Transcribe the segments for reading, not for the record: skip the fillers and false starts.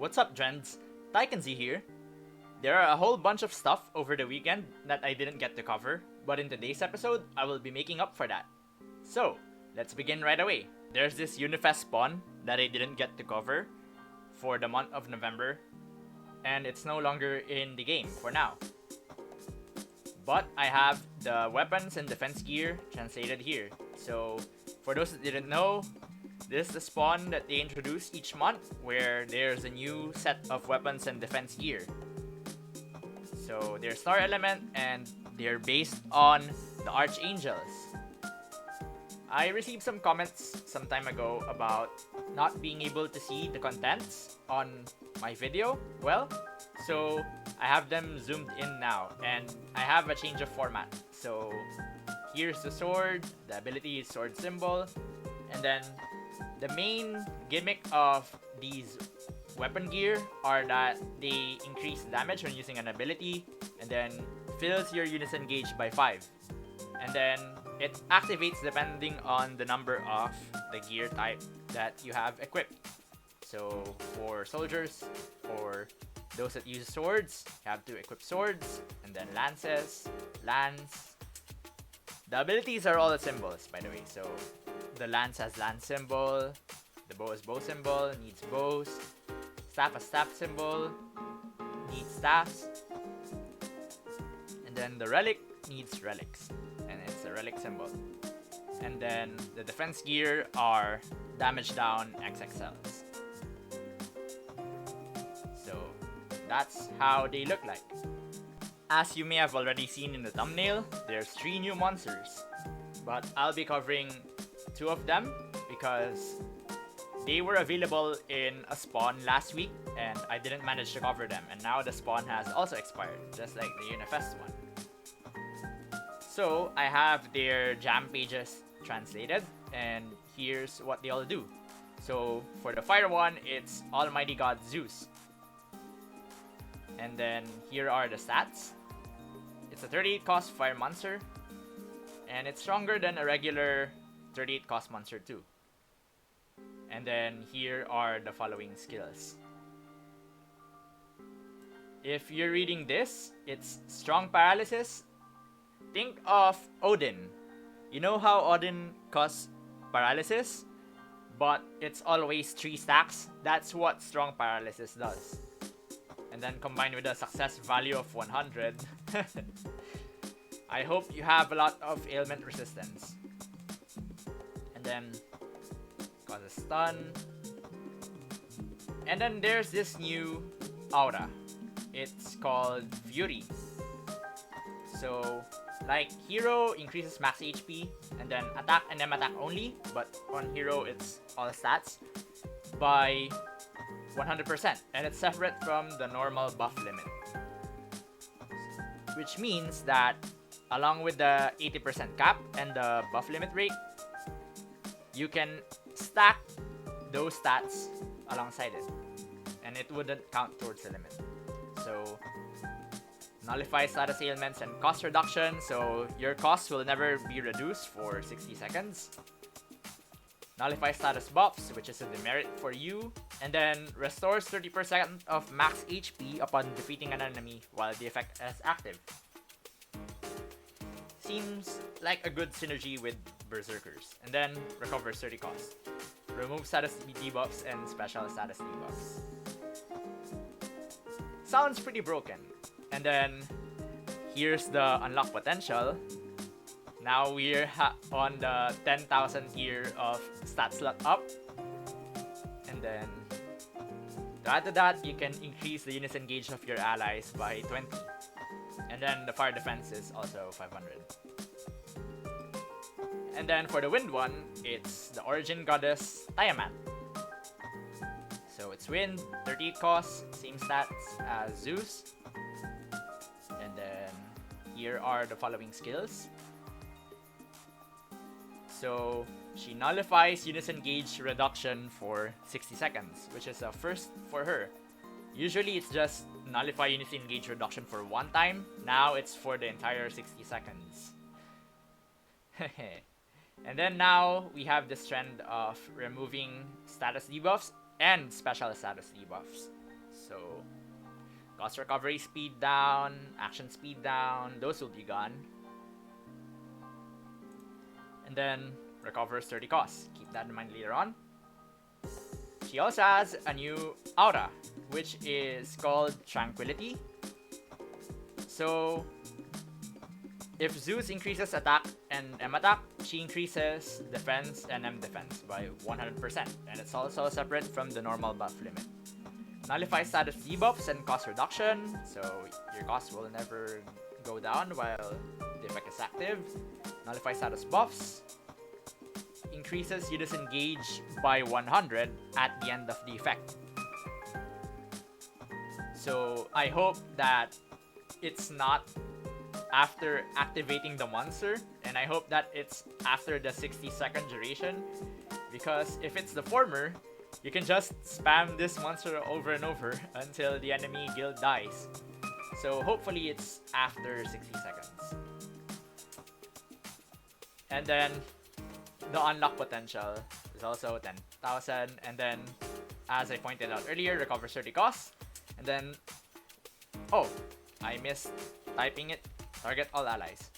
What's up, Trends? TaikunZ here. There are a whole bunch of stuff over the weekend that I didn't get to cover, but in today's episode, I will be making up for that. So, let's begin right away. There's this UniFest Spawn that I didn't get to cover for the month of November, and it's no longer in the game for now. But I have the weapons and defense gear translated here. So, for those that didn't know, this is the spawn that they introduce each month where there's a new set of weapons and defense gear. So they're star element and they're based on the archangels. I received some comments some time ago about not being able to see the contents on my video well, so I have them zoomed in now and I have a change of format. So here's the sword, the ability is sword symbol, and then the main gimmick of these weapon gear are that they increase damage when using an ability and then fills your Unison gauge by 5. And then it activates depending on the number of the gear type that you have equipped. So for soldiers, for those that use swords, you have to equip swords, and then lances, lance. The abilities are all the symbols, by the way. So the lance has lance symbol, the bow is bow symbol, needs bows, staff has staff symbol, needs staffs, and then the relic needs relics, and it's a relic symbol. And then the defense gear are damage down XXLs. So that's how they look like. As you may have already seen in the thumbnail, there's 3 new monsters, but I'll be covering 2 of them because they were available in a spawn last week and I didn't manage to cover them, and now the spawn has also expired, just like the UniFest one. So I have their jam pages translated, and here's what they all do. So for the fire one, it's Almighty God Zeus. And then here are the stats. It's a 38 cost fire monster, and it's stronger than a regular 38 cost monster too. And then here are the following skills. If you're reading this, it's strong paralysis. Think of Odin. You know how Odin costs paralysis, but it's always 3 stacks? That's what strong paralysis does. And then combined with a success value of 100, I hope you have a lot of ailment resistance. And then causes stun. And then there's this new aura. It's called Fury. So like hero increases max HP and then attack and then attack only, but on hero it's all stats by 100%, and it's separate from the normal buff limit. Which means that along with the 80% cap and the buff limit rate, you can stack those stats alongside it, and it wouldn't count towards the limit. So nullify status ailments and cost reduction, so your costs will never be reduced for 60 seconds. Nullify status buffs, which is a demerit for you, and then restores 30% of max HP upon defeating an enemy while the effect is active. Seems like a good synergy with Berserkers. And then recovers 30 cost. Remove status debuffs and special status debuffs. Sounds pretty broken. And then here's the unlock potential. Now we're on the 10,000 tier of stat slot up. And then to add to that, you can increase the Unison gauge of your allies by 20. And then the fire defense is also 500. And then for the wind one, it's the origin goddess Tiamat. So it's wind, 38 cost, same stats as Zeus. And then here are the following skills. So she nullifies Unison gauge reduction for 60 seconds, which is a first for her. Usually it's just nullify Unison gauge reduction for 1 time. Now it's for the entire 60 seconds. And then now we have this trend of removing status debuffs and special status debuffs. So cost recovery speed down, action speed down, those will be gone. And then recovers 30 costs. Keep that in mind later on. She also has a new aura, which is called Tranquility. So if Zeus increases attack and M attack, she increases defense and M defense by 100%, and it's also separate from the normal buff limit. Nullifies status debuffs and cost reduction, so your cost will never go down while the effect is active. Nullifies status buffs. Increases Unison gauge by 100 at the end of the effect. So I hope that it's not after activating the monster, and I hope that it's after the 60-second duration, because if it's the former, you can just spam this monster over and over until the enemy guild dies. So hopefully it's after 60 seconds. And then the unlock potential is also 10,000, and then as I pointed out earlier, recovers 30 costs. And then, oh, I missed typing it. Target all allies.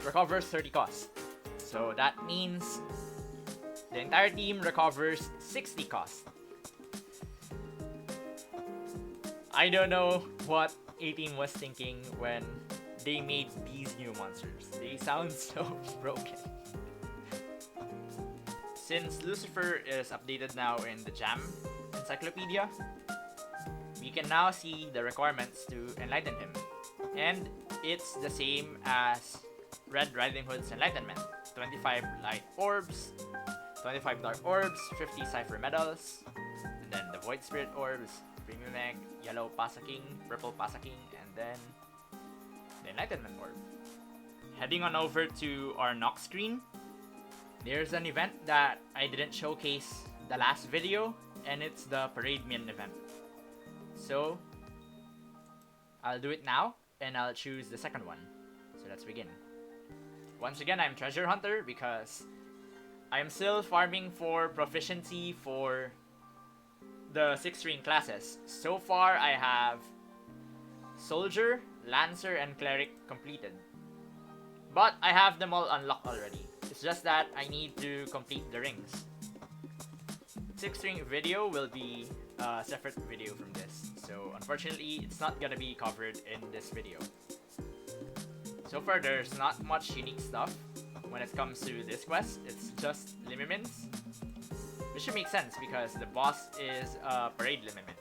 Recovers 30 costs. So that means the entire team recovers 60 costs. I don't know what Ateam was thinking when they made these new monsters. They sound so broken. Since Lucifer is updated now in the Jam Encyclopedia, we can now see the requirements to enlighten him. And it's the same as Red Riding Hood's enlightenment. 25 light orbs, 25 dark orbs, 50 cipher medals, and then the Void Spirit orbs, Premium Egg, yellow Pasa King, purple Pasa King, and then the enlightenment orb. Heading on over to our Nox screen, there's an event that I didn't showcase the last video, and it's the Parademin event. So I'll do it now, and I'll choose the second one. So let's begin. Once again, I'm Treasure Hunter because I'm still farming for proficiency for the 6-ring classes. So far, I have Soldier, Lancer, and Cleric completed. But I have them all unlocked already. It's just that I need to complete the rings. 6-ring video will be a separate video from this. So unfortunately, it's not gonna be covered in this video. So far, there's not much unique stuff when it comes to this quest. It's just Limimins, which should make sense because the boss is a Parade Limimin.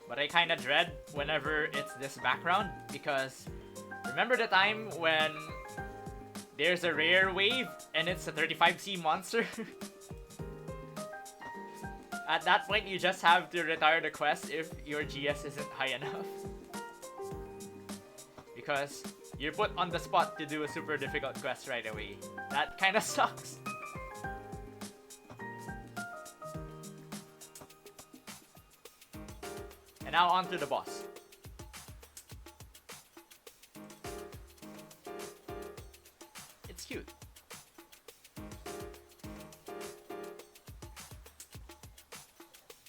But I kinda dread whenever it's this background because remember the time when there's a rare wave and it's a 35C monster? At that point, you just have to retire the quest if your GS isn't high enough. Because you're put on the spot to do a super difficult quest right away. That kinda sucks. And now on to the boss. It's cute.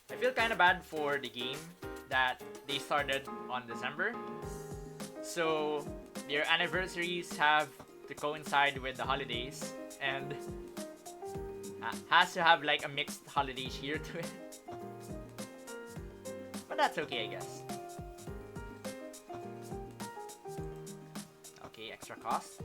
I feel kinda bad for the game that they started on December. So their anniversaries have to coincide with the holidays and has to have like a mixed holiday cheer to it. But that's okay, I guess. Okay, extra cost.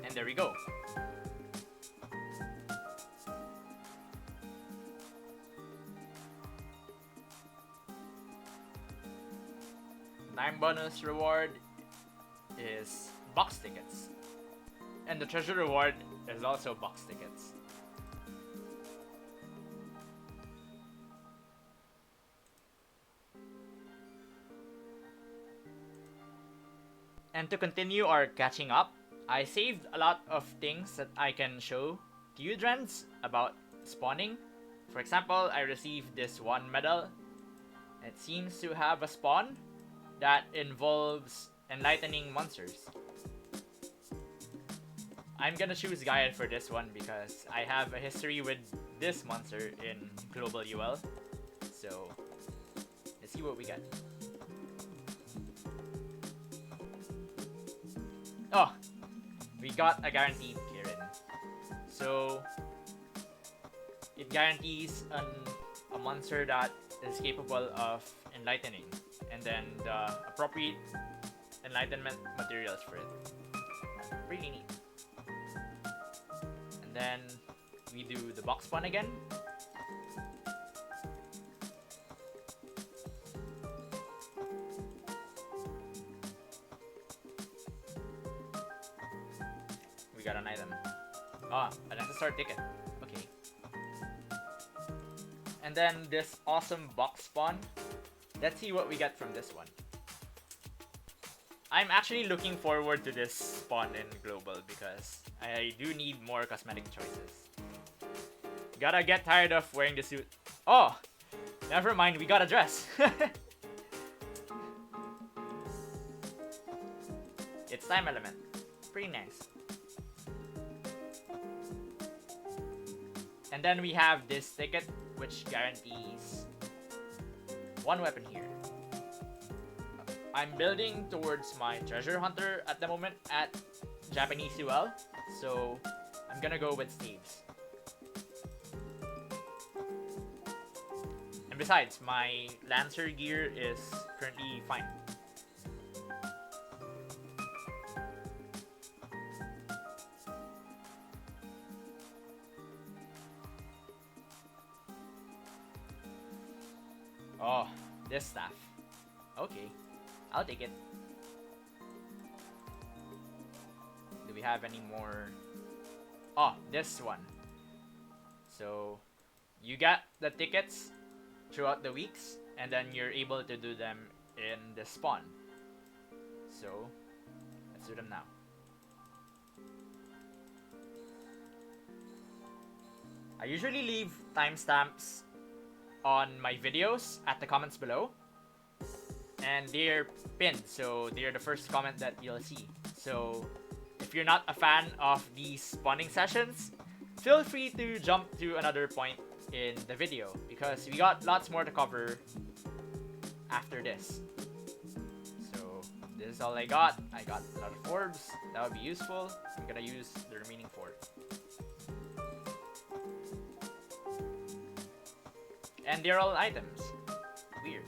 And there we go. Time bonus reward is box tickets. And the treasure reward is also box tickets. And to continue our catching up, I saved a lot of things that I can show to you, Drens, about spawning. For example, I received this one medal. It seems to have a spawn that involves enlightening monsters. I'm gonna choose Gaia for this one because I have a history with this monster in Global UL. So, let's see what we get. Oh! We got a guaranteed Kirin. So, it guarantees a monster that is capable of enlightening. And then the appropriate enlightenment materials for it. Pretty neat. And then we do the box spawn again. We got an item. Ah, an accessory ticket. Okay. And then this awesome box spawn. Let's see what we get from this one. I'm actually looking forward to this spawn in Global because I do need more cosmetic choices. Gotta get tired of wearing the suit. Oh! Never mind, we got a dress! It's Time Element. Pretty nice. And then we have this ticket which guarantees one weapon here. I'm building towards my treasure hunter at the moment at Japanese UL, so I'm gonna go with staves. And besides, my Lancer gear is currently fine. Oh, this staff. Okay, I'll take it. Do we have any more? Oh, this one. So, you get the tickets throughout the weeks, and then you're able to do them in the spawn. So, let's do them now. I usually leave timestamps on my videos at the comments below, and they're pinned, so they're the first comment that you'll see. So if you're not a fan of these spawning sessions, feel free to jump to another point in the video because we got lots more to cover after this. So this is all I got. I got a lot of orbs. That would be useful. I'm gonna use the remaining 4. And they're all items. Weird.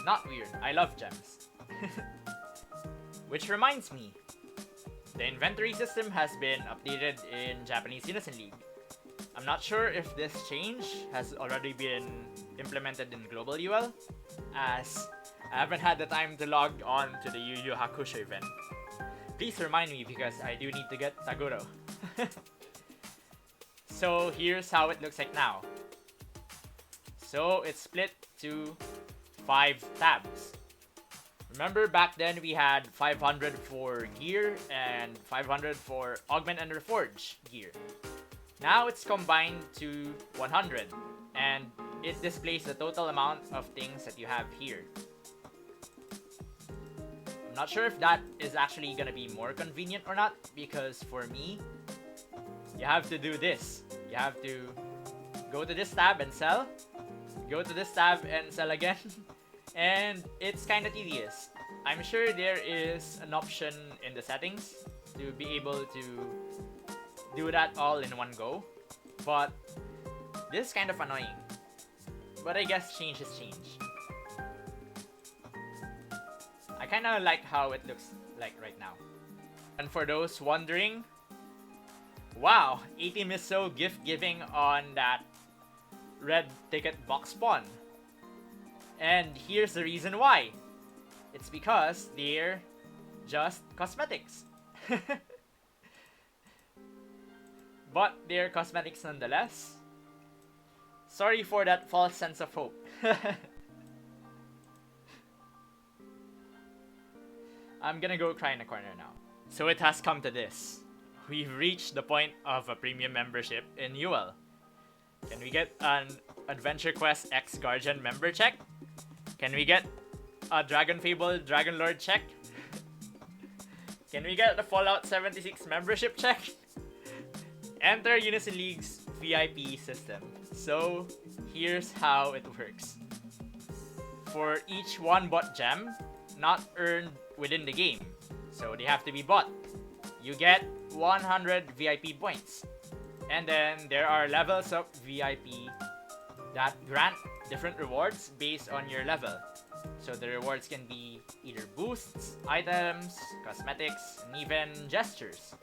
Not weird. I love gems. Which reminds me, the inventory system has been updated in Japanese Unison League. I'm not sure if this change has already been implemented in Global UL, as I haven't had the time to log on to the Yu Yu Hakusho event. Please remind me because I do need to get Taguro. So here's how it looks like now. So it's split to 5 tabs. Remember back then we had 500 for gear and 500 for augment and reforge gear. Now it's combined to 100 and it displays the total amount of things that you have here. I'm not sure if that is actually gonna be more convenient or not, because for me, you have to do this. You have to go to this tab and sell, go to this tab and sell again, and it's kind of tedious. I'm sure there is an option in the settings to be able to do that all in one go, but this is kind of annoying. But I guess change is change. I kind of like how it looks like right now. And for those wondering, wow, Ateam is so gift-giving on that red ticket box spawn. And here's the reason why. It's because they're just cosmetics. But they're cosmetics nonetheless. Sorry for that false sense of hope. I'm gonna go cry in a corner now. So it has come to this. we've reached the point of a premium membership in UL. Can we get an Adventure Quest X Guardian member check? Can we get a Dragon Fable Dragon Lord check? Can we get the Fallout 76 membership check? Enter Unison League's VIP system. So here's how it works. For each one bought gem, not earned within the game, so they have to be bought, you get 100 VIP points. And then there are levels of VIP that grant different rewards based on your level. So the rewards can be either boosts, items, cosmetics, and even gestures.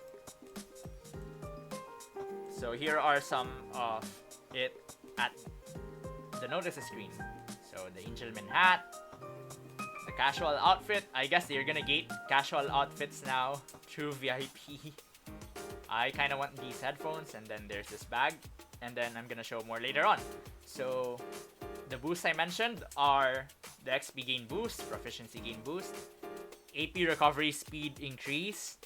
So here are some of it at the notices screen. So the Angelman hat, the casual outfit. I guess they're gonna gate casual outfits now through VIP. I kind of want these headphones, and then there's this bag, and then I'm gonna show more later on. So the boosts I mentioned are the XP gain boost, proficiency gain boost, AP recovery speed increase,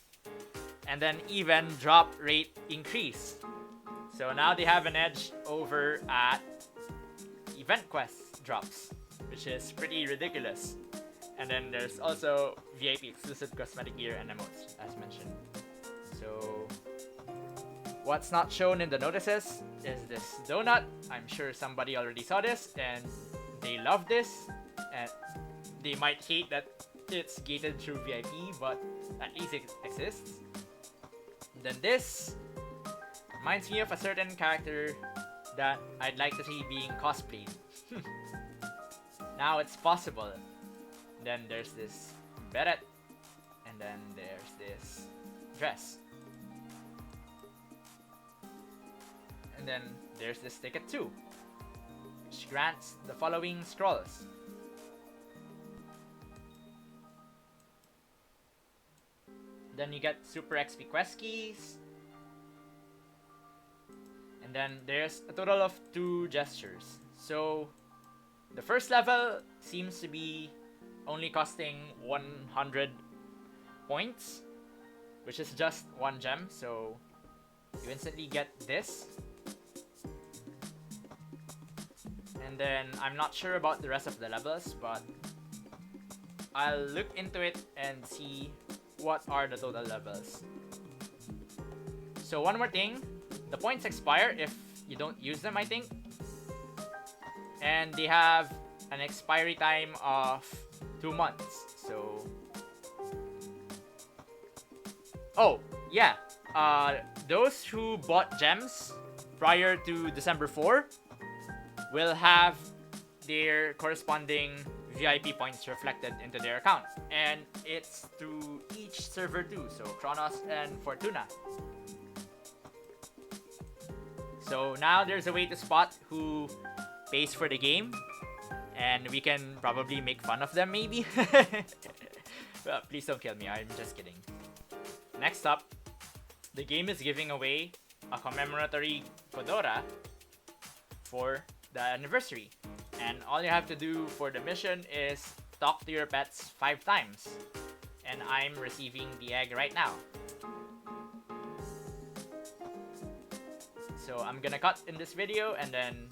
and then even drop rate increase. So now they have an edge over at event quest drops, which is pretty ridiculous. And then there's also VIP exclusive cosmetic gear and emotes, as mentioned. So what's not shown in the notices is this donut. I'm sure somebody already saw this and they love this, and they might hate that it's gated through VIP, but at least it exists. And then this reminds me of a certain character that I'd like to see being cosplayed. Now it's possible. Then there's this beret, and then there's this dress. And then there's this ticket too, which grants the following scrolls. Then you get Super XP Quest keys. And then there's a total of 2 gestures. So the first level seems to be only costing 100 points, which is just 1 gem. So you instantly get this. And then I'm not sure about the rest of the levels, but I'll look into it and see what are the total levels. So one more thing, the points expire if you don't use them, I think. And they have an expiry time of 2 months. So oh yeah, those who bought gems prior to December 4 will have their corresponding VIP points reflected into their account, and it's through each server too, so Kronos and Fortuna. So now there's a way to spot who pays for the game, and we can probably make fun of them maybe. Well, please don't kill me, I'm just kidding. Next up, the game is giving away a commemoratory Kodora for the anniversary. And all you have to do for the mission is talk to your pets 5 times. And I'm receiving the egg right now. So I'm gonna cut in this video and then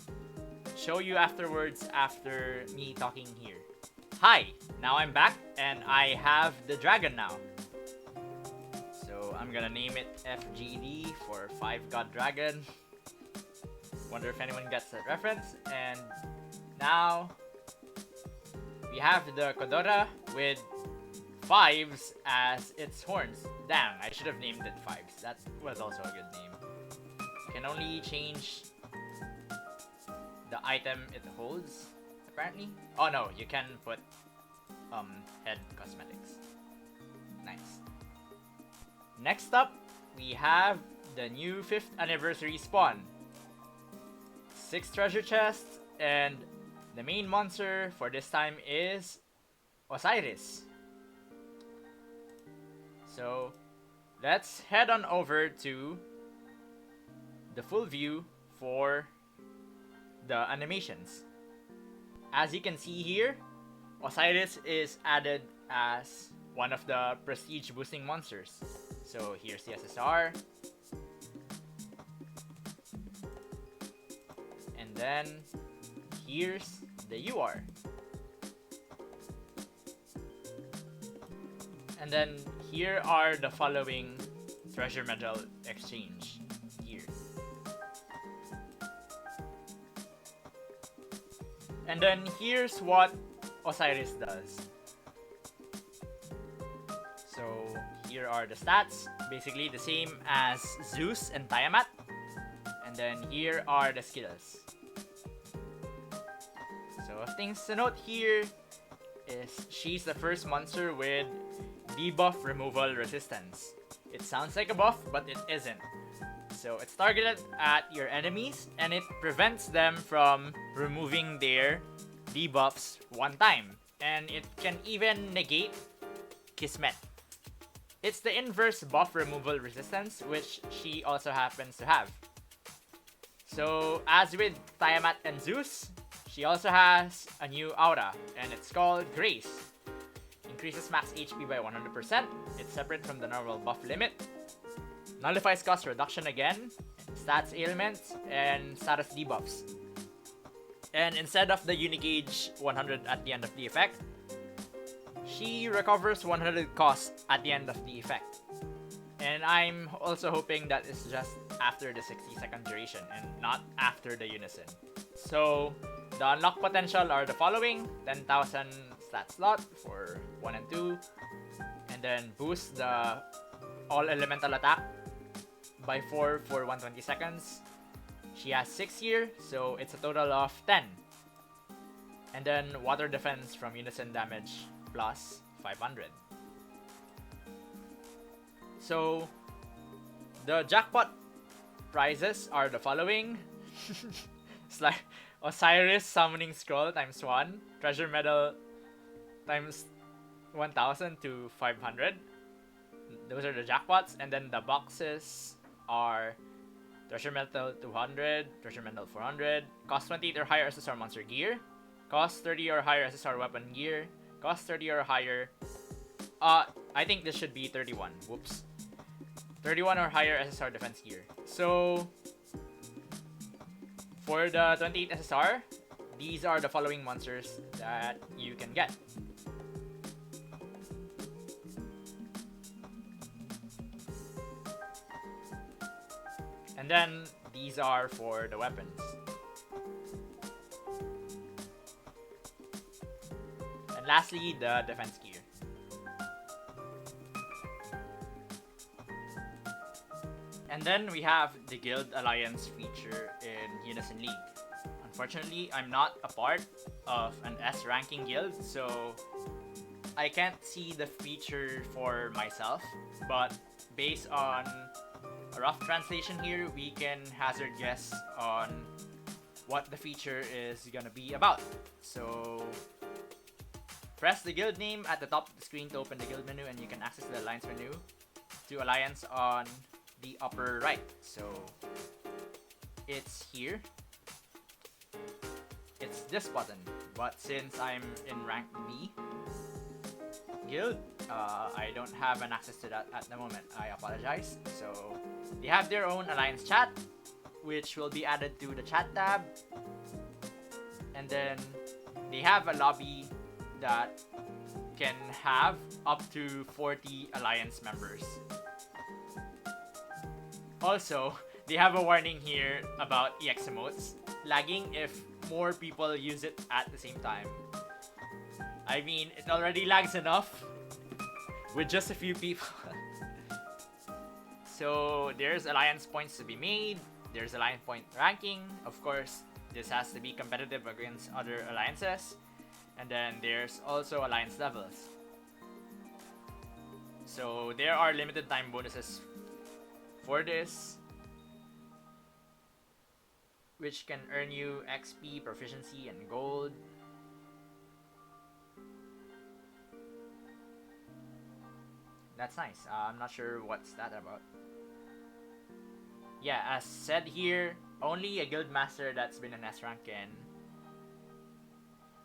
show you afterwards after me talking here. Hi! Now I'm back and I have the dragon now. So I'm gonna name it FGD for 5 God Dragon. Wonder if anyone gets that reference. And now we have the Kodora with 5s as its horns. Damn, I should have named it 5s. That was also a good name. You can only change the item it holds, apparently. Oh no, you can put head cosmetics. Nice. Next up, we have the new 5th anniversary spawn. 6 treasure chests, and the main monster for this time is Osiris. So let's head on over to the full view for the animations. As you can see here, Osiris is added as one of the prestige boosting monsters. So here's the SSR. And then here's the UR. And then here are the following treasure medal exchange here. And then here's what Osiris does. So here are the stats, basically the same as Zeus and Tiamat. And then here are the skills. So things to note here is she's the first monster with debuff removal resistance. It sounds like a buff, but it isn't. So it's targeted at your enemies and it prevents them from removing their debuffs one time. And it can even negate Kismet. It's the inverse buff removal resistance, which she also happens to have. So as with Tiamat and Zeus, she also has a new aura, and it's called Grace. Increases max HP by 100%, it's separate from the normal buff limit. Nullifies cost reduction again, stats ailments, and status debuffs. And instead of the Unigauge 100 at the end of the effect, she recovers 100 cost at the end of the effect. And I'm also hoping that it's just after the 60-second duration and not after the Unison. So the unlock potential are the following: 10,000 stat slot for 1 and 2, and then boost the all elemental attack by 4 for 120 seconds. She has 6 here, so it's a total of 10. And then water defense from Unison damage plus 500. So the jackpot prizes are the following. It's like Osiris summoning scroll times 1, treasure medal times 1000 to 500. Those are the jackpots. And then the boxes are treasure medal 200, treasure medal 400, cost 20 or higher SSR monster gear, cost 30 or higher SSR weapon gear, cost 30 or higher. I think this should be 31. Whoops. 31 or higher SSR defense gear. So for the 28 SSR, these are the following monsters that you can get. And then these are for the weapons. And lastly, the defense gear. And then we have the Guild Alliance feature in Unison League. Unfortunately, I'm not a part of an S ranking guild, so I can't see the feature for myself, but based on a rough translation here, we can hazard guess on what the feature is gonna be about. So press the guild name at the top of the screen to open the guild menu, and you can access the alliance menu to alliance on the upper right. So it's here. It's this button, but since I'm in rank B guild, I don't have an access to that at the moment. I apologize. So they have their own alliance chat, which will be added to the chat tab, and then they have a lobby that can have up to 40 alliance members. Also, they have a warning here about EX emotes lagging if more people use it at the same time. I mean, it already lags enough with just a few people. So there's alliance points to be made, there's alliance point ranking. Of course, this has to be competitive against other alliances. And then there's also alliance levels. So there are limited time bonuses for this, which can earn you XP, proficiency, and gold. That's nice. I'm not sure what's that about. Yeah, as said here, only a guild master that's been an S rank can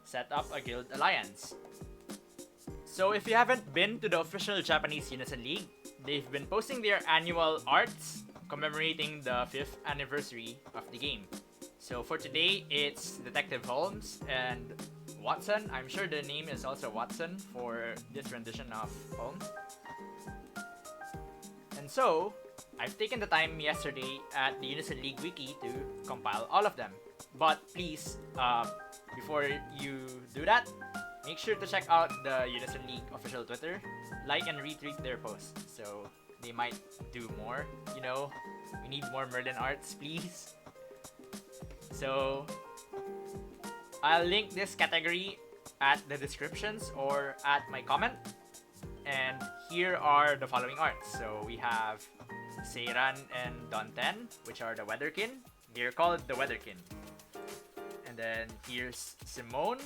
set up a guild alliance. So if you haven't been to the official Japanese Unison League, they've been posting their annual arts commemorating the 5th anniversary of the game. So for today, it's Detective Holmes and Watson. I'm sure the name is also Watson for this rendition of Holmes. And so, I've taken the time yesterday at the Unison League Wiki to compile all of them. But please, before you do that, make sure to check out the Unison League official Twitter, like and retweet their posts, so they might do more. You know, we need more Merlin arts, please. So, I'll link this category at the descriptions or at my comment. And here are the following arts. So we have Seiran and Donten, which are the Weatherkin. They're called the Weatherkin. And then here's Simone.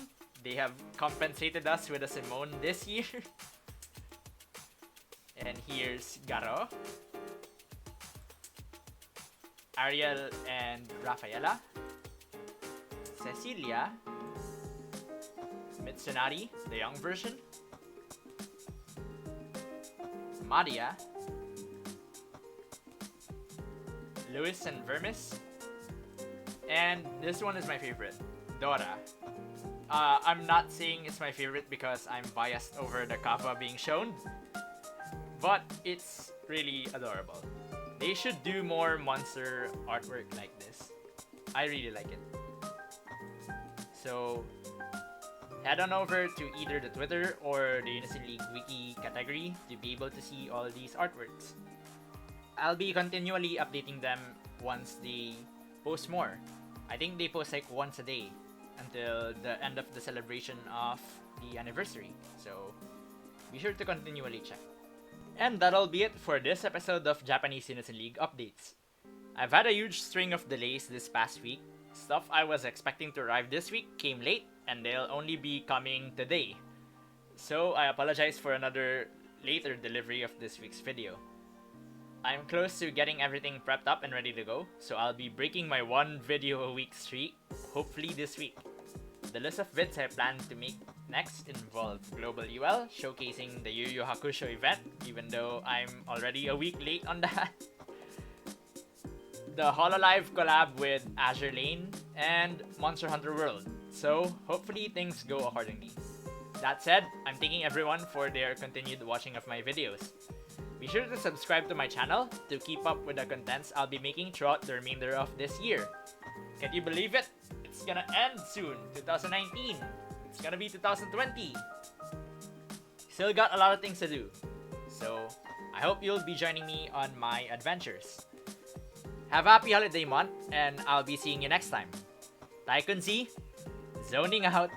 They have compensated us with a Simone this year. And here's Garo, Ariel and Rafaela, Cecilia, Mitsunari, the young version, Maria, Lewis and Vermis, and this one is my favorite, Dora. I'm not saying it's my favorite because I'm biased over the Kappa being shown, but it's really adorable. They should do more monster artwork like this. I really like it. So head on over to either the Twitter or the Unison League Wiki category to be able to see all these artworks. I'll be continually updating them once they post more. I think they post like once a day until the end of the celebration of the anniversary. So be sure to continually check. And that'll be it for this episode of Japanese Unison League Updates. I've had a huge string of delays this past week. Stuff I was expecting to arrive this week came late, and they'll only be coming today. So I apologize for another later delivery of this week's video. I'm close to getting everything prepped up and ready to go, so I'll be breaking my one video a week streak, hopefully this week. The list of vids I plan to make next involve Global UL, showcasing the Yu Yu Hakusho event, even though I'm already a week late on that. The HoloLive collab with Azure Lane, and Monster Hunter World, so hopefully things go accordingly. That said, I'm thanking everyone for their continued watching of my videos. Be sure to subscribe to my channel to keep up with the contents I'll be making throughout the remainder of this year. Can you believe it? It's gonna end soon, 2019. It's gonna be 2020. Still got a lot of things to do. So, I hope you'll be joining me on my adventures. Have a happy holiday month, and I'll be seeing you next time. TaikunZ, zoning out.